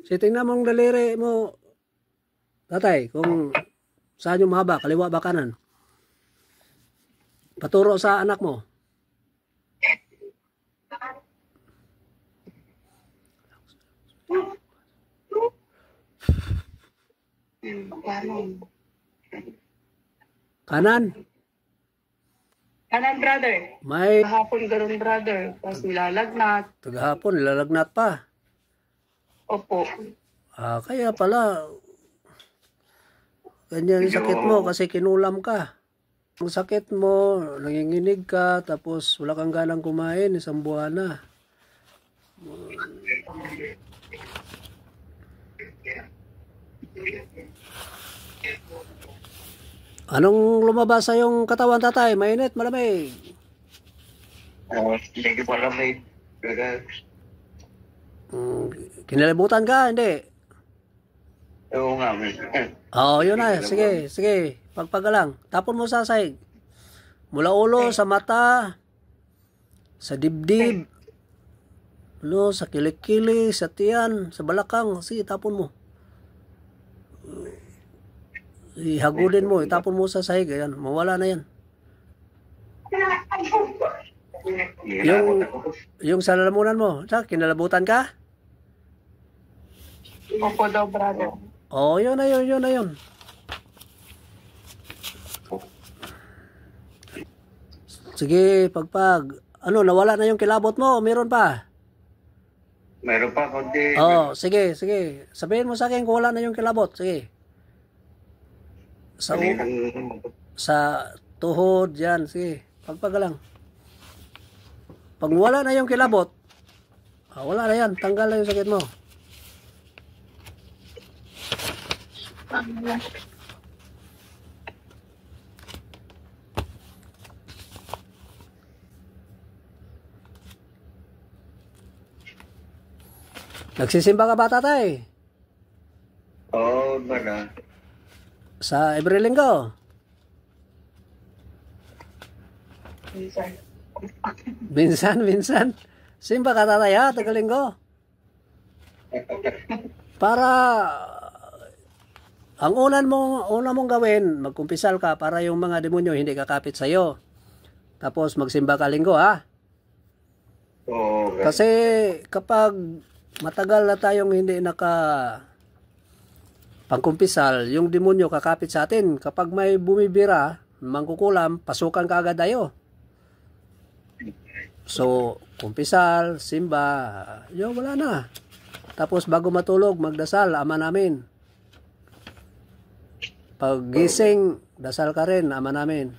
Si tingnan mong daliri mo, tatay, kung saan yung mahaba, kaliwa ba kanan? Paturo sa anak mo. Kanan. Kanan, brother. May Kahapon ganun, brother. Tapos nilalagnat. tagahapon, nilalagnat pa. Opo. Kaya pala, ganyan yung sakit mo kasi kinulam ka. Ang sakit mo, nanginginig ka, tapos wala kang ganang kumain, isang buwan na. Anong lumabas sa yung katawan, tatay? Mainit, malamig? Medyo malamig. Kinalibutan ka, hindi? Oo nga. Oo, yun na. Sige, sige. Pagpagalang. Tapon mo sa sahig. Mula ulo, sa mata, sa dibdib, sa kilikili, sa tiyan, sa balakang. Sige, tapon mo. Ihagudin mo, itapon mo sa sahig. Ayan, mawala na yan. Yung sa lalamunan mo, kinalabutan ka? Opo daw, brother. Oo, yun na yun, yun na yun. Sige, pagpag. Nawala na yung kilabot mo? Meron pa? Meron pa, konti. Oo, sige, sige. Sabihin mo sa akin kung wala na yung kilabot. Sige. Sa tuhod, yan. Sige, pagpag lang. Pag wala na yung kilabot, wala na yan. Tanggal na yung sakit mo. Nagsisimba ka ba, tatay? Oo, bana. Sa every linggo? Minsan. Simba ka, tatay, ha? Tagalinggo. Para ang una mong gawin, magkumpisal ka para yung mga demonyo hindi kakapit sa'yo. Tapos magsimba ka linggo, ha? Oo. Kasi kapag matagal na tayong hindi pangkumpisal, yung demonyo kakapit sa atin. Kapag may bumibira, mangkukulam, pasukan ka agad tayo. So, kumpisal, simba, wala na. Tapos bago matulog, magdasal, Ama namin. Pag gising, dasal ka rin, Ama namin.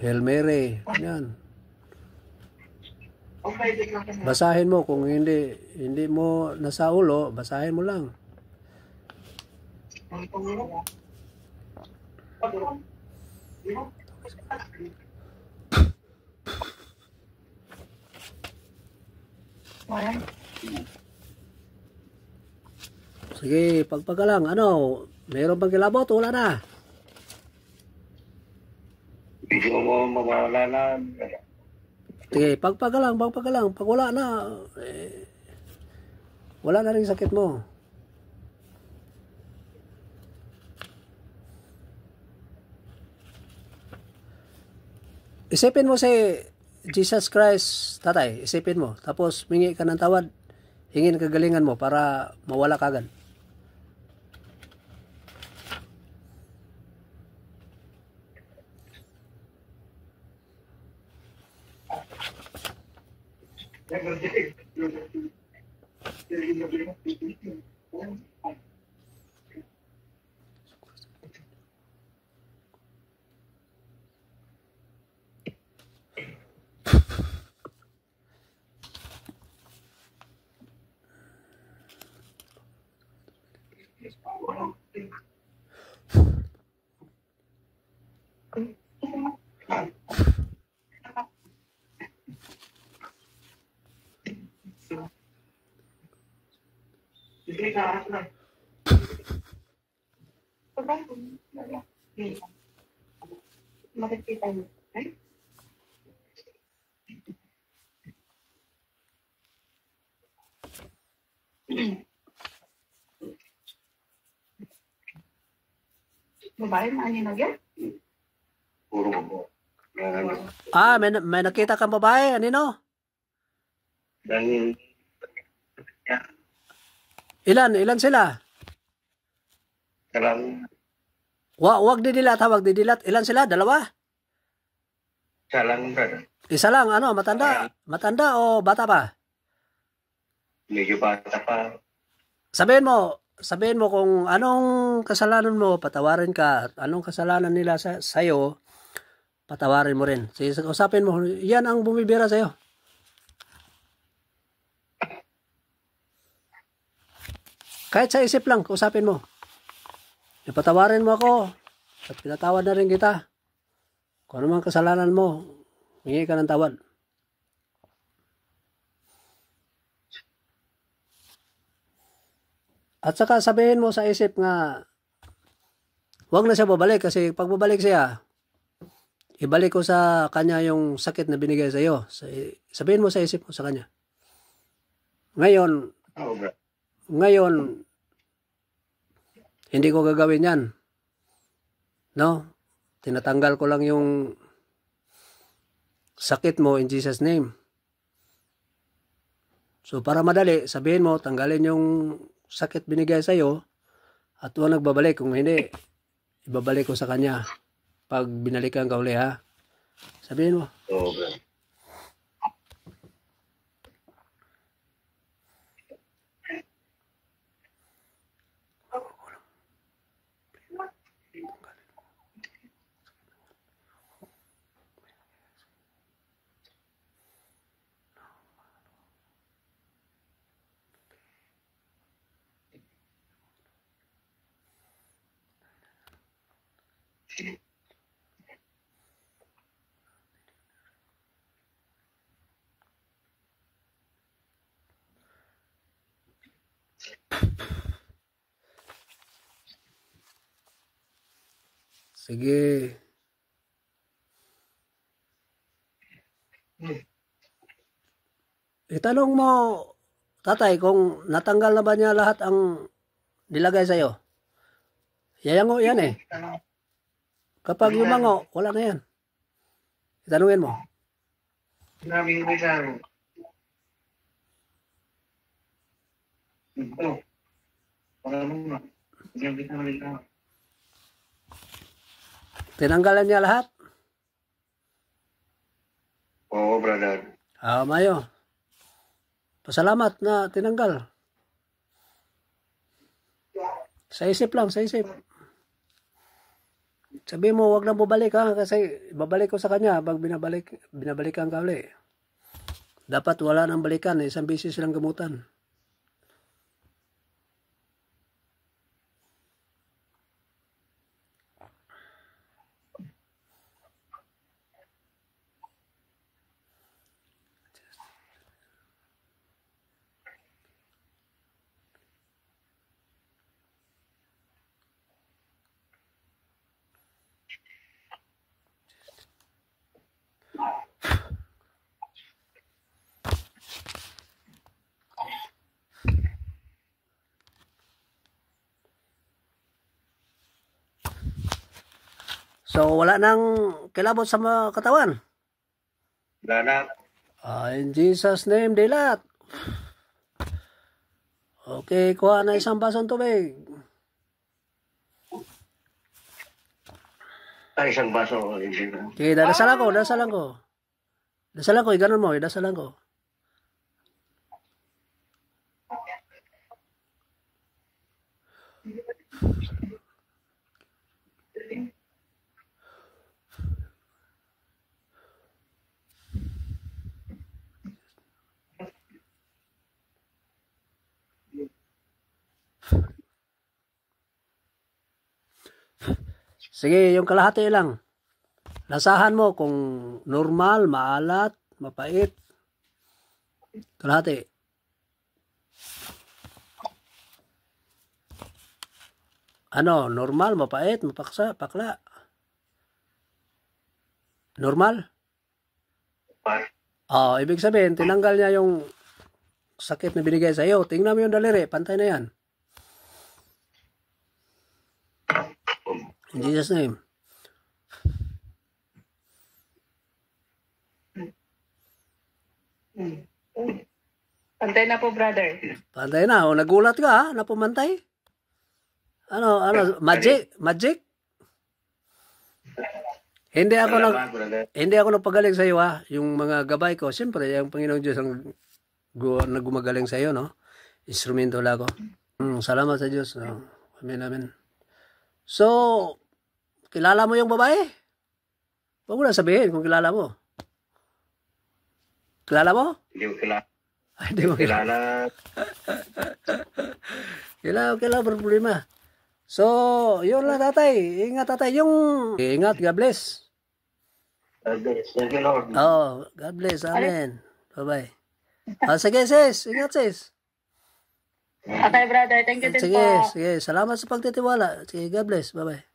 Hail Mary, yan. Basahin mo kung hindi mo nasa ulo, basahin mo lang. Sige, pagpag lang. Meron bang kilabot? Wala na. Hindi mo mawala na. Sige, pagpag lang. Pag wala na, wala na rin sakit mo. Isipin mo si Jesus Christ, tatay. Isipin mo. Tapos, mingi ka ng tawad. Hingin kagalingan mo para mawala ka agad. makikita niyo. Ay? Babae na ano yan? Puro ko. Yan. Ah, may nakita kang babae, anino? Dan, Ilan sila? salang, Wag didilat ha, wag didilat. Ilan sila? Dalawa? salang brother. Isa lang, ano, matanda? Matanda o bata pa? Medyo bata pa. Sabihin mo kung anong kasalanan mo, patawarin ka. At anong kasalanan nila sa'yo, patawarin mo rin. Sige, usapin mo, yan ang bumibira sa'yo. Kahit sa isip lang, usapin mo. Ipatawarin mo ako at pinatawad na rin kita. Kung ano mang kasalanan mo, hingi ka ng tawad. At saka sabihin mo sa isip nga, huwag na siya babalik kasi pag babalik siya, ibalik ko sa kanya yung sakit na binigay sa iyo. Sabihin mo sa isip mo sa kanya. Ngayon, Oo, brother. Ngayon, hindi ko gagawin yan. No? Tinatanggal ko lang yung sakit mo in Jesus' name. So, para madali, sabihin mo, tanggalin yung sakit binigay sa'yo at huwag nagbabalik. Kung hindi, ibabalik ko sa kanya pag binalikan ka uli, ha? Sabihin mo. Oo, brother. Sige. Itanong mo, tatay, kung natanggal na ba niya lahat ang nilagay sa'yo? Yayango yan eh. Kapag yumango, wala na yan. Itanungin mo. Sinabi ko siya. Ito. Para mo na. Sinabi ko na. Tinanggalan niya lahat? Oo, brother. Mayo. Pasalamat na tinanggal. Sa isip lang, sa isip. Sabi mo, wag na bumalik ha, kasi babalik ko sa kanya pag binabalikan ka ulit. Dapat wala nang balikan, isang beses lang gamutan. So, wala nang kilabot sa mga katawan. Wala na. In Jesus' name, dilat. Okay, kuha na isang basong tubig. Ay, isang baso. Okay, dadasalan ko. Dasalan ko, ganun mo, dasalan ko. Sige, yung kalahati lang. Lasahan mo kung normal, maalat, mapait. Kalahati. Ano, normal, mapait, mapaksa, pakla. Normal? Bye. Ibig sabihin, tinanggal niya yung sakit na binigay sa iyo. Tingnan mo yung daliri, pantay na yan. In Jesus' name. Pantay na po, brother. Pantay na. O, nagulat ka ha, na pumantay. Ano, magic? Magic? Hindi ako Salamat, brother. hindi ako nagpagaling sa iyo ha. Yung mga gabay ko, siyempre, yung Panginoong Diyos ang nagumagaling sa iyo, no? Instrumento lang ako. Salamat sa Diyos. No? Amen, amen. So, kilala mo yung babae? Huwag mo na sabihin kung kilala mo. Kilala mo? Hindi ko kilala. Ay, hindi mo kilala. Kilala, problema. So, yun lang tatay. Ingat tatay. Ingat, God bless. Thank you, Lord. God bless. Amen. Bye-bye. Sige sis. Ingat sis. Okay, brother. Thank you din Sige, po. sige. Salamat sa pagtitiwala. Sige, God bless. Bye-bye.